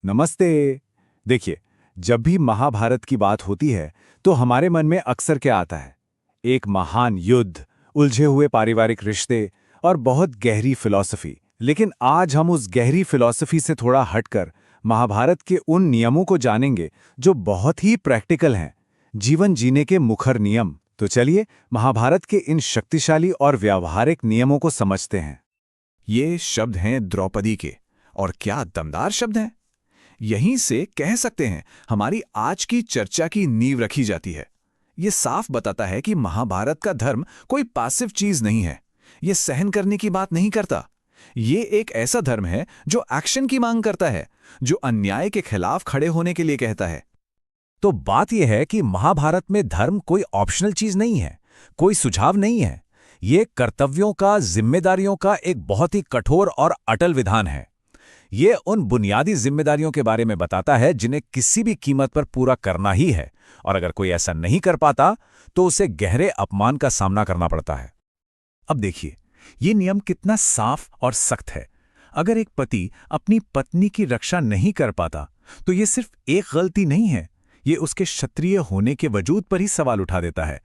नमस्ते। देखिए, जब भी महाभारत की बात होती है तो हमारे मन में अक्सर क्या आता है? एक महान युद्ध, उलझे हुए पारिवारिक रिश्ते और बहुत गहरी फिलॉसफी। लेकिन आज हम उस गहरी फिलॉसफी से थोड़ा हटकर महाभारत के उन नियमों को जानेंगे जो बहुत ही प्रैक्टिकल हैं, जीवन जीने के मुखर नियम। तो चलिए महाभारत के इन शक्तिशाली और व्यावहारिक नियमों को समझते हैं। ये शब्द हैं द्रौपदी के, और क्या दमदार शब्द हैं। यहीं से कह सकते हैं हमारी आज की चर्चा की नींव रखी जाती है। ये साफ बताता है कि महाभारत का धर्म कोई पासिव चीज नहीं है। ये सहन करने की बात नहीं करता। ये एक ऐसा धर्म है जो एक्शन की मांग करता है, जो अन्याय के खिलाफ खड़े होने के लिए कहता है। तो बात यह है कि महाभारत में धर्म कोई ऑप्शनल चीज नहीं है, कोई सुझाव नहीं है। ये कर्तव्यों का, जिम्मेदारियों का एक बहुत ही कठोर और अटल विधान है। ये उन बुनियादी जिम्मेदारियों के बारे में बताता है जिन्हें किसी भी कीमत पर पूरा करना ही है, और अगर कोई ऐसा नहीं कर पाता तो उसे गहरे अपमान का सामना करना पड़ता है। अब देखिए, ये नियम कितना साफ और सख्त है। अगर एक पति अपनी पत्नी की रक्षा नहीं कर पाता तो ये सिर्फ एक गलती नहीं है, ये उसके क्षत्रिय होने के वजूद पर ही सवाल उठा देता है।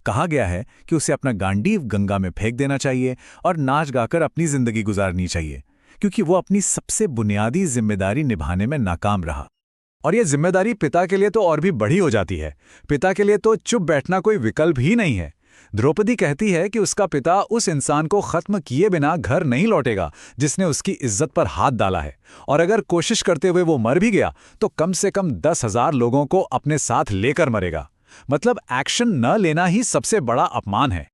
कहा गया है कि उसे अपना गांडीव गंगा में फेंक देना चाहिए और नाच गाकर अपनी जिंदगी गुजारनी चाहिए, क्योंकि वो अपनी सबसे बुनियादी जिम्मेदारी निभाने में नाकाम रहा। और ये जिम्मेदारी पिता के लिए तो और भी बड़ी हो जाती है। पिता के लिए तो चुप बैठना कोई विकल्प ही नहीं है। द्रौपदी कहती है कि उसका पिता उस इंसान को खत्म किए बिना घर नहीं लौटेगा जिसने उसकी इज्जत पर हाथ डाला है, और अगर कोशिश करते हुए वो मर भी गया तो कम से कम 10,000 लोगों को अपने साथ लेकर मरेगा। मतलब एक्शन न लेना ही सबसे बड़ा अपमान है।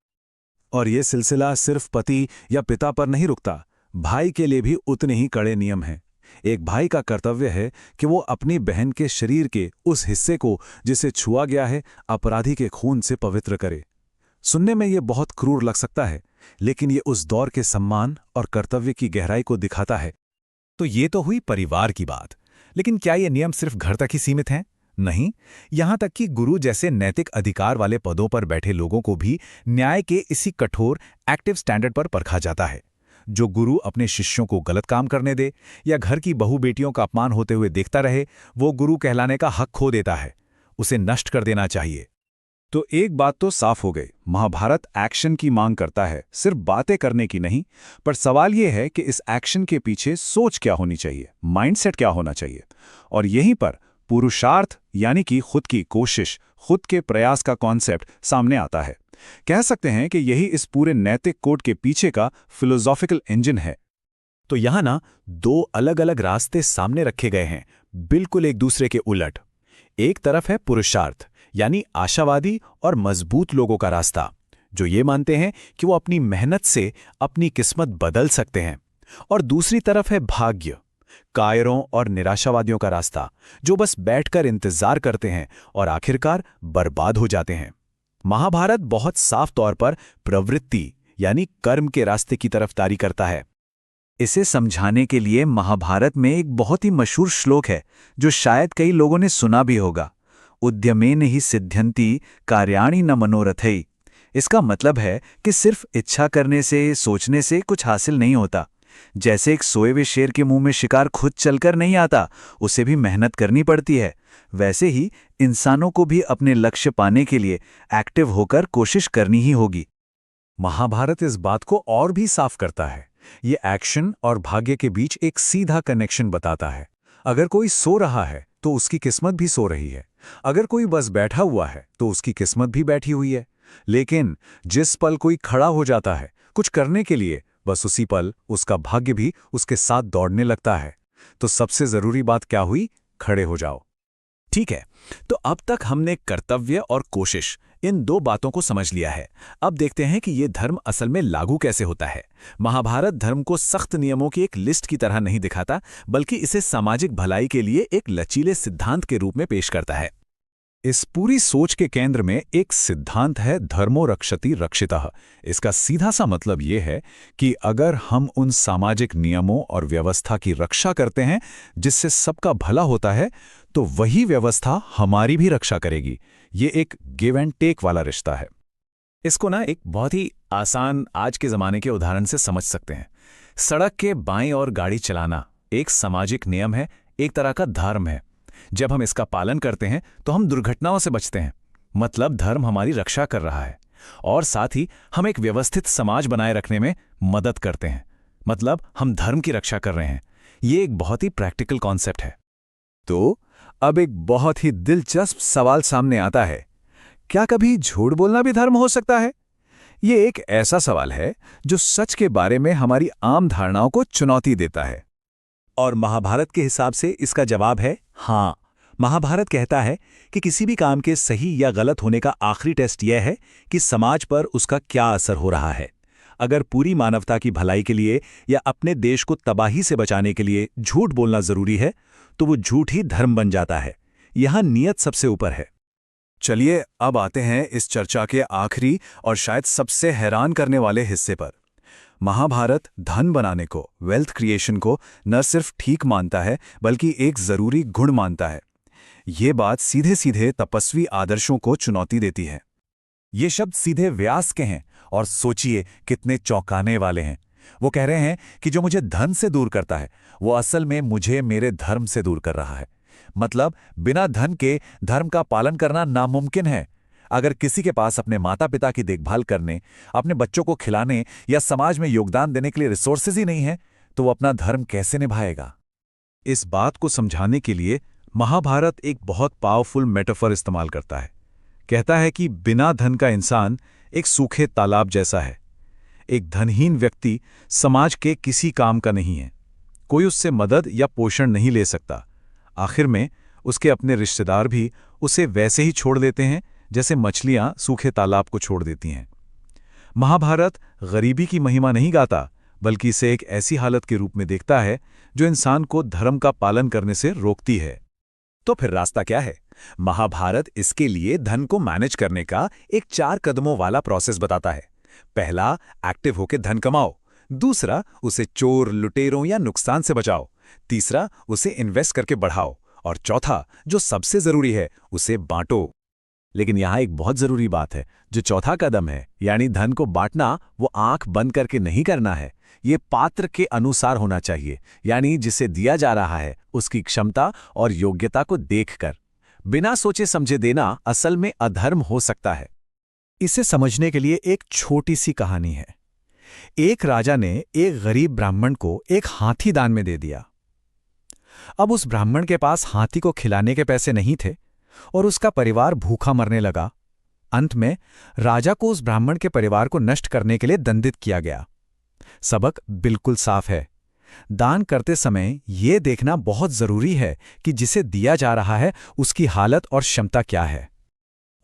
और ये सिलसिला सिर्फ पति या पिता पर नहीं रुकता, भाई के लिए भी उतने ही कड़े नियम हैं। एक भाई का कर्तव्य है कि वो अपनी बहन के शरीर के उस हिस्से को जिसे छुआ गया है अपराधी के खून से पवित्र करे। सुनने में ये बहुत क्रूर लग सकता है, लेकिन ये उस दौर के सम्मान और कर्तव्य की गहराई को दिखाता है। तो ये तो हुई परिवार की बात, लेकिन क्या ये नियम सिर्फ घर तक ही सीमित हैं? नहीं, यहां तक कि गुरु जैसे नैतिक अधिकार वाले पदों पर बैठे लोगों को भी न्याय के इसी कठोर एक्टिव स्टैंडर्ड पर परखा जाता है। जो गुरु अपने शिष्यों को गलत काम करने दे या घर की बहू बेटियों का अपमान होते हुए देखता रहे, वो गुरु कहलाने का हक खो देता है। उसे नष्ट कर देना चाहिए। तो एक बात तो साफ हो गई, महाभारत एक्शन की मांग करता है, सिर्फ बातें करने की नहीं। पर सवाल यह है कि इस एक्शन के पीछे सोच क्या होनी चाहिए, माइंडसेट क्या होना चाहिए। और यहीं पर पुरुषार्थ यानी कि खुद की कोशिश, खुद के प्रयास का कॉन्सेप्ट सामने आता है। कह सकते हैं कि यही इस पूरे नैतिक कोड के पीछे का फिलोसॉफिकल इंजन है। तो यहां ना दो अलग अलग रास्ते सामने रखे गए हैं, बिल्कुल एक दूसरे के उलट। एक तरफ है पुरुषार्थ यानी आशावादी और मजबूत लोगों का रास्ता, जो ये मानते हैं कि वो अपनी मेहनत से अपनी किस्मत बदल सकते हैं। और दूसरी तरफ है भाग्य, कायरों और निराशावादियों का रास्ता, जो बस बैठकर इंतजार करते हैं और आखिरकार बर्बाद हो जाते हैं। महाभारत बहुत साफ तौर पर प्रवृत्ति यानी कर्म के रास्ते की तरफदारी करता है। इसे समझाने के लिए महाभारत में एक बहुत ही मशहूर श्लोक है जो शायद कई लोगों ने सुना भी होगा। उद्यमेन ही सिद्ध्यन्ति कार्याणि न मनोरथै। इसका मतलब है कि सिर्फ इच्छा करने से, सोचने से कुछ हासिल नहीं होता। जैसे एक सोए हुए शेर के मुंह में शिकार खुद चलकर नहीं आता, उसे भी मेहनत करनी पड़ती है। वैसे ही इंसानों को भी अपने लक्ष्य पाने के लिए एक्टिव होकर कोशिश करनी ही होगी। महाभारत इस बात को और भी साफ करता है। ये एक्शन और भाग्य के बीच एक सीधा कनेक्शन बताता है। अगर कोई सो रहा है तो उसकी किस्मत भी सो रही है। अगर कोई बस बैठा हुआ है तो उसकी किस्मत भी बैठी हुई है। लेकिन जिस पल कोई खड़ा हो जाता है कुछ करने के लिए, बस उसी पल उसका भाग्य भी उसके साथ दौड़ने लगता है। तो सबसे जरूरी बात क्या हुई? खड़े हो जाओ। ठीक है, तो अब तक हमने कर्तव्य और कोशिश, इन दो बातों को समझ लिया है। अब देखते हैं कि ये धर्म असल में लागू कैसे होता है। महाभारत धर्म को सख्त नियमों की एक लिस्ट की तरह नहीं दिखाता, बल्कि इसे सामाजिक भलाई के लिए एक लचीले सिद्धांत के रूप में पेश करता है। इस पूरी सोच के केंद्र में एक सिद्धांत है, धर्मो रक्षति रक्षितः। इसका सीधा सा मतलब ये है कि अगर हम उन सामाजिक नियमों और व्यवस्था की रक्षा करते हैं जिससे सबका भला होता है, तो वही व्यवस्था हमारी भी रक्षा करेगी। ये एक गिव एंड टेक वाला रिश्ता है। इसको ना एक बहुत ही आसान आज के ज़माने के उदाहरण से समझ सकते हैं। सड़क के बाईं ओर गाड़ी चलाना एक सामाजिक नियम है, एक तरह का धर्म है। जब हम इसका पालन करते हैं तो हम दुर्घटनाओं से बचते हैं। मतलब धर्म हमारी रक्षा कर रहा है और साथ ही हम एक व्यवस्थित समाज बनाए रखने में मदद करते हैं। मतलब हम धर्म की रक्षा कर रहे हैं। ये एक बहुत ही प्रैक्टिकल कॉन्सेप्ट है। तो अब एक बहुत ही दिलचस्प सवाल सामने आता है, क्या कभी झूठ बोलना भी धर्म हो सकता है? ये एक ऐसा सवाल है जो सच के बारे में हमारी आम धारणाओं को चुनौती देता है। और महाभारत के हिसाब से इसका जवाब है हाँ। महाभारत कहता है कि किसी भी काम के सही या गलत होने का आखिरी टेस्ट यह है कि समाज पर उसका क्या असर हो रहा है। अगर पूरी मानवता की भलाई के लिए या अपने देश को तबाही से बचाने के लिए झूठ बोलना जरूरी है तो वो झूठ ही धर्म बन जाता है। यहां नियत सबसे ऊपर है। चलिए अब आते हैं इस चर्चा के आखिरी और शायद सबसे हैरान करने वाले हिस्से पर। महाभारत धन बनाने को, वेल्थ क्रिएशन को न सिर्फ ठीक मानता है बल्कि एक जरूरी गुण मानता है। ये बात सीधे सीधे तपस्वी आदर्शों को चुनौती देती है। ये शब्द सीधे व्यास के हैं और सोचिए कितने चौंकाने वाले हैं। वो कह रहे हैं कि जो मुझे धन से दूर करता है वो असल में मुझे मेरे धर्म से दूर कर रहा है। मतलब बिना धन के धर्म का पालन करना नामुमकिन है। अगर किसी के पास अपने माता पिता की देखभाल करने, अपने बच्चों को खिलाने या समाज में योगदान देने के लिए रिसोर्सेज ही नहीं है तो वो अपना धर्म कैसे निभाएगा? इस बात को समझाने के लिए महाभारत एक बहुत पावरफुल मेटाफर इस्तेमाल करता है। कहता है कि बिना धन का इंसान एक सूखे तालाब जैसा है। एक धनहीन व्यक्ति समाज के किसी काम का नहीं है। कोई उससे मदद या पोषण नहीं ले सकता। आखिर में उसके अपने रिश्तेदार भी उसे वैसे ही छोड़ देते हैं जैसे मछलियां सूखे तालाब को छोड़ देती हैं। महाभारत गरीबी की महिमा नहीं गाता बल्कि इसे एक ऐसी हालत के रूप में देखता है जो इंसान को धर्म का पालन करने से रोकती है। तो फिर रास्ता क्या है? महाभारत इसके लिए धन को मैनेज करने का एक 4 कदमों वाला प्रोसेस बताता है। पहला, एक्टिव होकर धन कमाओ। दूसरा, उसे चोर, लुटेरों या नुकसान से बचाओ। तीसरा, उसे इन्वेस्ट करके बढ़ाओ। और चौथा, जो सबसे जरूरी है, उसे बांटो। लेकिन यहां एक बहुत जरूरी बात है। जो चौथा कदम है यानी धन को बांटना, वो आंख बंद करके नहीं करना है। ये पात्र के अनुसार होना चाहिए, यानी जिसे दिया जा रहा है उसकी क्षमता और योग्यता को देखकर। बिना सोचे समझे देना असल में अधर्म हो सकता है। इसे समझने के लिए एक छोटी सी कहानी है। एक राजा ने एक गरीब ब्राह्मण को एक हाथी दान में दे दिया। अब उस ब्राह्मण के पास हाथी को खिलाने के पैसे नहीं थे और उसका परिवार भूखा मरने लगा। अंत में राजा को उस ब्राह्मण के परिवार को नष्ट करने के लिए दंडित किया गया। सबक बिल्कुल साफ है। दान करते समय यह देखना बहुत जरूरी है कि जिसे दिया जा रहा है उसकी हालत और क्षमता क्या है।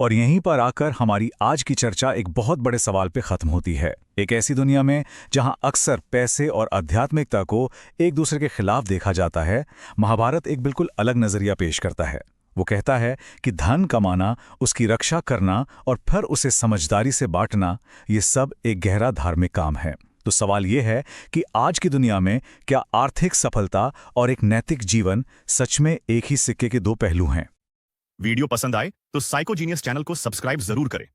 और यहीं पर आकर हमारी आज की चर्चा एक बहुत बड़े सवाल पे खत्म होती है। एक ऐसी दुनिया में जहां अक्सर पैसे और आध्यात्मिकता को एक दूसरे के खिलाफ देखा जाता है, महाभारत एक बिल्कुल अलग नजरिया पेश करता है। वो कहता है कि धन कमाना, उसकी रक्षा करना और फिर उसे समझदारी से बांटना, ये सब एक गहरा धार्मिक काम है। तो सवाल ये है कि आज की दुनिया में क्या आर्थिक सफलता और एक नैतिक जीवन सच में एक ही सिक्के के 2 पहलू हैं? वीडियो पसंद आए तो साइकोजीनियस चैनल को सब्सक्राइब जरूर करें